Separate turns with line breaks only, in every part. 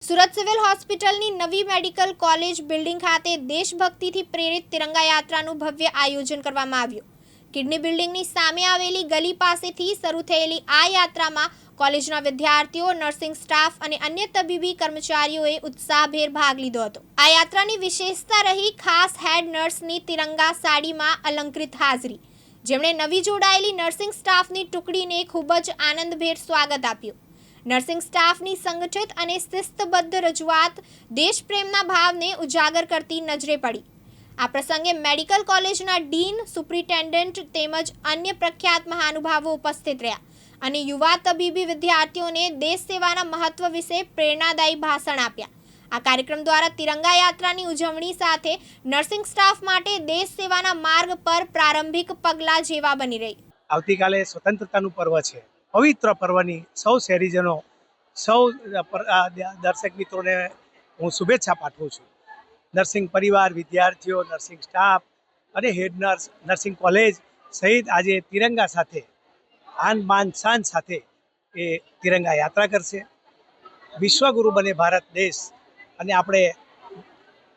Surat civil હોસ્પિટલની નવી medical college building ખાતે દેશભક્તિથી પ્રેરિત તિરંગા યાત્રાનું ભવ્ય આયોજન કરવામાં આવ્યું। કિડની બિલ્ડિંગની સામે આવેલી ગલી પાસેથી શરૂ થયેલી આ યાત્રામાં કોલેજના વિદ્યાર્થીઓ, નર્સિંગ સ્ટાફ અને અન્ય તબીબી કર્મચારીઓએ ઉત્સાહભેર ભાગ લીધો હતો। આ યાત્રાની વિશેષતા રહી ખાસ હેડ નર્સની તિરંગા સાડીમાં અલંકૃત હાજરી, જેમણે નવી જોડાયેલી નર્સિંગ સ્ટાફની ટુકડીને ખૂબ જ આનંદભેર સ્વાગત આપ્યું। નર્સિંગ સ્ટાફની સંગઠિત અને શિસ્તબદ્ધ રજૂઆત દેશપ્રેમના ભાવને ઉજાગર કરતી નજરે પડી। આ પ્રસંગે મેડિકલ કોલેજના ડીન, સુપ્રિન્ટેન્ડન્ટ તેમજ અન્ય પ્રખ્યાત મહાનુભાવો ઉપસ્થિત રહ્યા અને યુવા તબીબી વિદ્યાર્થીઓને દેશ સેવાના મહત્વ વિશે પ્રેરણાદાયી ભાષણ આપ્યા। આ કાર્યક્રમ દ્વારા તિરંગા યાત્રાની ઉજવણી સાથે નર્સિંગ સ્ટાફ માટે દેશ સેવાના માર્ગ પર પ્રારંભિક પગલાં જેવા બની રહી।
આવતીકાલે સ્વતંત્રતાનું પર્વ છે। પવિત્ર પર્વની સૌ શહેરીજનો, સૌ દર્શક મિત્રોને હું શુભેચ્છા પાઠવું છું। નર્સિંગ પરિવાર, વિદ્યાર્થીઓ, નર્સિંગ સ્ટાફ અને હેડ નર્સ, નર્સિંગ કોલેજ સહિત આજે તિરંગા સાથે આન બાન શાન સાથે એ તિરંગા યાત્રા કરશે। વિશ્વગુરુ બને ભારત દેશ અને આપણે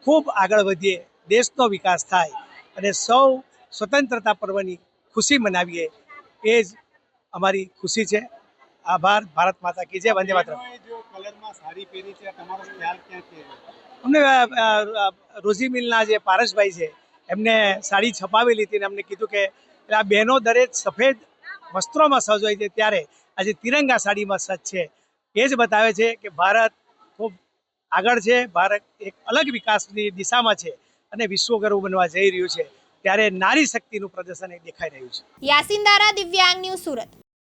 ખૂબ આગળ વધીએ, દેશનો વિકાસ થાય અને સૌ સ્વતંત્રતા પર્વની ખુશી મનાવીએ, એ જ અમારી ખુશી છે। આભાર। ભારત માતા કી જય। વંદે માતરમ। અમને રોઝી મિલના જે પારસભાઈ છે એમને સાડી છપાવેલી હતી અને અમને કીધું કે આ બહેનો દરેક સફેદ વસ્ત્રોમાં સજ હોય છે, ત્યારે આજે તિરંગા સાડીમાં સજ છે। એ જ બતાવે છે કે ભારત ખૂબ આગળ છે, ભારત એક અલગ વિકાસની દિશામાં છે અને વિશ્વગુરુ બનવા જઈ રહ્યું છે। ત્યારે નારી શક્તિનું પ્રદર્શન દેખાઈ રહ્યું છે।
યાસીન દારા, દિવ્યાંગ ન્યૂઝ, સુરત।